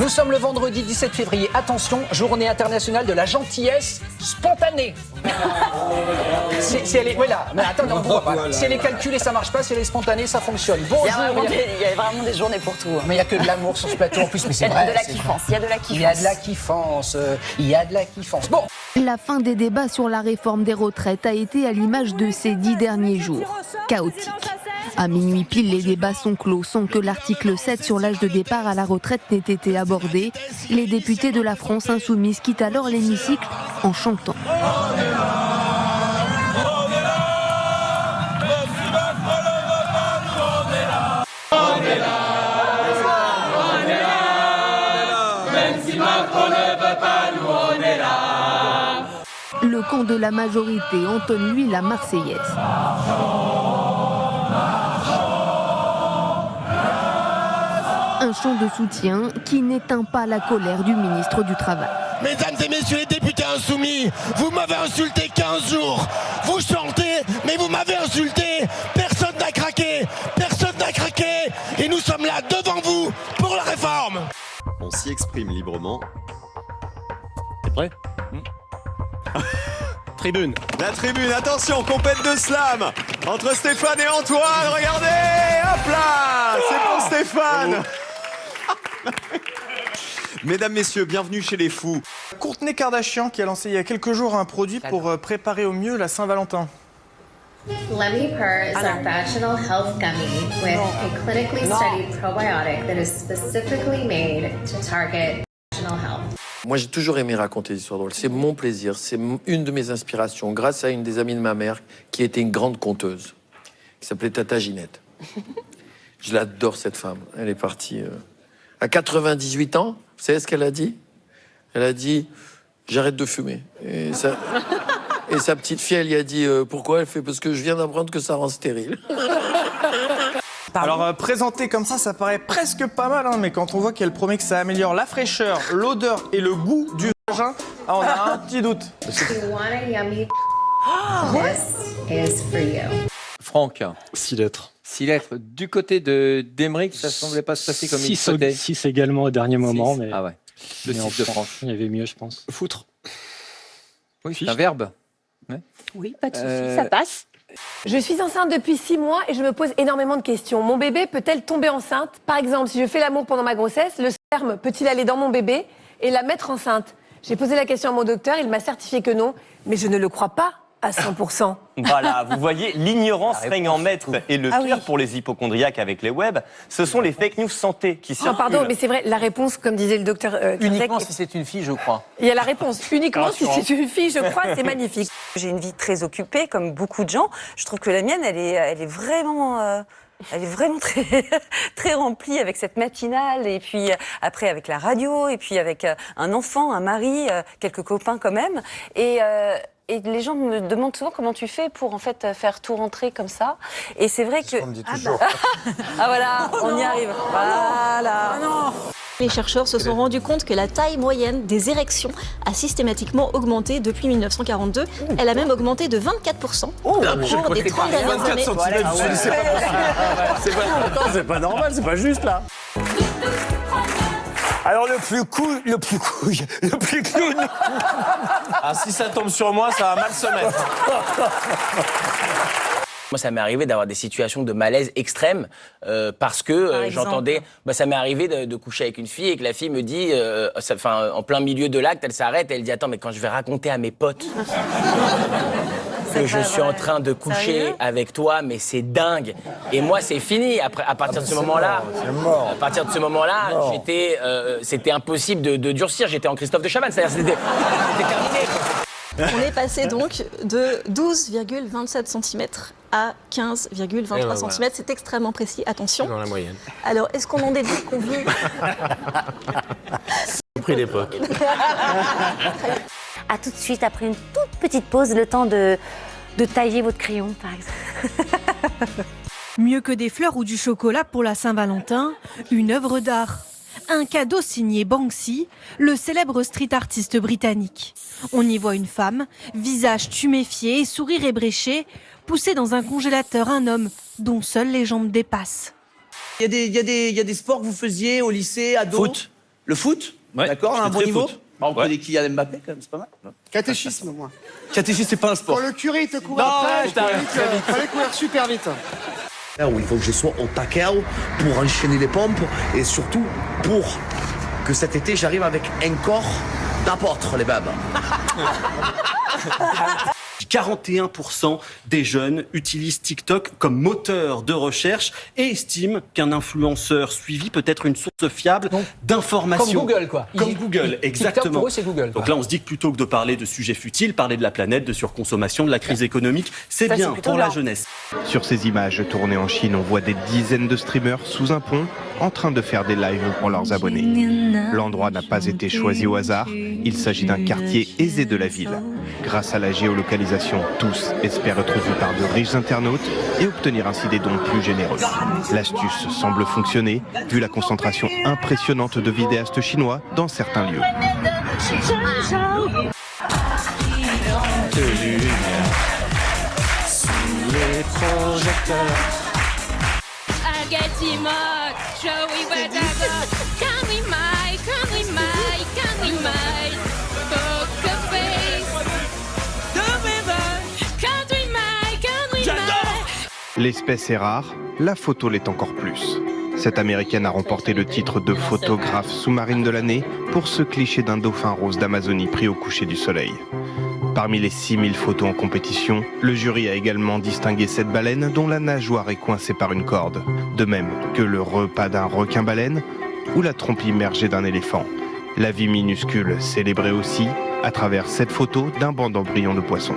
Nous sommes le vendredi 17 février. Attention, journée internationale de la gentillesse spontanée. Si elle est, voilà. Mais attends, on voit pas. Si elle est calculée, ça marche pas. Si elle est spontanée, ça fonctionne. Bonjour. Il y a vraiment des journées pour tout. Mais il n'y a que de l'amour sur ce plateau en plus. Mais c'est vrai. Il y a de la kiffance. Il y a de la kiffance. Il y a de la kiffance. Bon. La fin des débats sur la réforme des retraites a été à l'image de ces 10 derniers jours. Chaotique. À minuit pile, les débats sont clos sans que l'article 7 sur l'âge de départ à la retraite n'ait été abordé. Les députés de la France insoumise quittent alors l'hémicycle en chantant. Le camp de la majorité entonne lui la Marseillaise. Un chant de soutien qui n'éteint pas la colère du ministre du Travail. Mesdames et messieurs les députés insoumis, vous m'avez insulté 15 jours. Vous chantez, mais vous m'avez insulté. Personne n'a craqué. Personne n'a craqué. Et nous sommes là devant vous pour la réforme. On s'y exprime librement. T'es prêt? Tribune. La tribune, attention, compète de slam entre Stéphane et Antoine, regardez, hop là, c'est pour Stéphane. Mesdames, messieurs, bienvenue chez les fous. Kourtney Kardashian qui a lancé il y a quelques jours un produit pour préparer au mieux la Saint-Valentin. Lemmy Purr is a vaginal health gummy with a clinically studied probiotic that is specifically made to target vaginal health. Moi, j'ai toujours aimé raconter des histoires drôles. C'est mon plaisir, c'est une de mes inspirations, grâce à une des amies de ma mère qui était une grande conteuse, qui s'appelait Tata Ginette. Je l'adore, cette femme. Elle est partie à 98 ans. Vous savez ce qu'elle a dit? Elle a dit « J'arrête de fumer ». Et sa petite fille, elle y a dit « Pourquoi ?» Elle fait « Parce que je viens d'apprendre que ça rend stérile ». Alors présenté comme ça paraît presque pas mal, hein, mais quand on voit qu'elle promet que ça améliore la fraîcheur, l'odeur et le goût du vagin, on a un petit doute. If you want a yummy, this is for you. Franck. 6 lettres. 6 lettres. Du côté d'Emeric, ça semblait pas se passer comme il souhaitait. 6 également au dernier moment. Mais... Ah ouais. Le 6 de Franck. Il y avait mieux, je pense. Foutre. Oui, c'est un verbe. Ouais. Oui, pas de souci, ça passe. Je suis enceinte depuis 6 mois et je me pose énormément de questions. Mon bébé peut-elle tomber enceinte? Par exemple, si je fais l'amour pendant ma grossesse, le sperme peut-il aller dans mon bébé et la mettre enceinte? J'ai posé la question à mon docteur, il m'a certifié que non, mais je ne le crois pas à 100%. Voilà, vous voyez, l'ignorance règne en maître. Et le pire pour les hypochondriaques avec les web, ce sont les fake news santé qui circulent. Pardon, mais c'est vrai, la réponse, comme disait le docteur... Uniquement si c'est une fille, je crois. Il y a la réponse, uniquement si c'est une fille, je crois, c'est magnifique. J'ai une vie très occupée, comme beaucoup de gens. Je trouve que la mienne, elle est vraiment... Elle est vraiment très remplie avec cette matinale, et puis après avec la radio, et puis avec un enfant, un mari, quelques copains quand même. Et les gens me demandent souvent comment tu fais pour en fait faire tout rentrer comme ça. Et c'est vrai que... On me dit toujours. Ah voilà, on y arrive. Voilà. Les chercheurs se sont rendus compte que la taille moyenne des érections a systématiquement augmenté depuis 1942. Elle a même augmenté de 24% au cours des 30 dernières années. 24 cm, c'est pas possible. C'est pas normal, c'est pas juste là. Alors le plus clown. Ah, si ça tombe sur moi, ça va mal se mettre. Moi, ça m'est arrivé d'avoir des situations de malaise extrême parce que j'entendais... ça m'est arrivé de coucher avec une fille et que la fille me dit, en plein milieu de l'acte, elle s'arrête et elle dit « Attends, mais quand je vais raconter à mes potes que je suis en train de coucher avec toi, mais c'est dingue !» Et moi, c'est fini. Après, à partir de ce moment-là, c'était impossible de durcir. J'étais en Christophe de Chavannes, c'est-à-dire c'était terminé. On est passé donc de 12,27 cm à 15,23 cm. C'est extrêmement précis, attention. Dans la moyenne. Alors, est-ce qu'on en déduit qu'on vit... Prix d'époque. À tout de suite, après une toute petite pause, le temps de tailler votre crayon, par exemple. Mieux que des fleurs ou du chocolat pour la Saint-Valentin, une œuvre d'art. Un cadeau signé Banksy, le célèbre street artiste britannique. On y voit une femme, visage tuméfié et sourire ébréché, pousser dans un congélateur un homme dont seules les jambes dépassent. Il y a des sports que vous faisiez au lycée, ado? Foot. Le foot, d'accord, à un bon niveau. On connaît Kylian Mbappé, quand même, c'est pas mal. Catéchisme, moi. Catéchisme, c'est pas un sport. Quand le curé te court Non, après, je t'arrête très vite. fallait courir super vite. Où il faut que je sois au taquet pour enchaîner les pompes et surtout pour que cet été j'arrive avec un corps d'apôtre, les babes. 41% des jeunes utilisent TikTok comme moteur de recherche et estiment qu'un influenceur suivi peut être une source fiable d'informations. Comme Google, quoi. Comme Google, exactement. TikTok, pour eux, c'est Google. Donc là, on se dit que plutôt que de parler de sujets futiles, parler de la planète, de surconsommation, de la crise économique, c'est bien pour la jeunesse. Sur ces images tournées en Chine, on voit des dizaines de streamers sous un pont en train de faire des lives pour leurs abonnés. L'endroit n'a pas été choisi au hasard, il s'agit d'un quartier aisé de la ville. Grâce à la géolocalisation, tous espèrent être vus par de riches internautes et obtenir ainsi des dons plus généreux. L'astuce semble fonctionner, vu la concentration impressionnante de vidéastes chinois dans certains lieux. Les projecteurs. L'espèce est rare, la photo l'est encore plus. Cette américaine a remporté le titre de photographe sous-marine de l'année pour ce cliché d'un dauphin rose d'Amazonie pris au coucher du soleil. Parmi les 6000 photos en compétition, le jury a également distingué cette baleine dont la nageoire est coincée par une corde, de même que le repas d'un requin-baleine ou la trompe immergée d'un éléphant. La vie minuscule célébrée aussi à travers cette photo d'un banc d'embryons de poisson.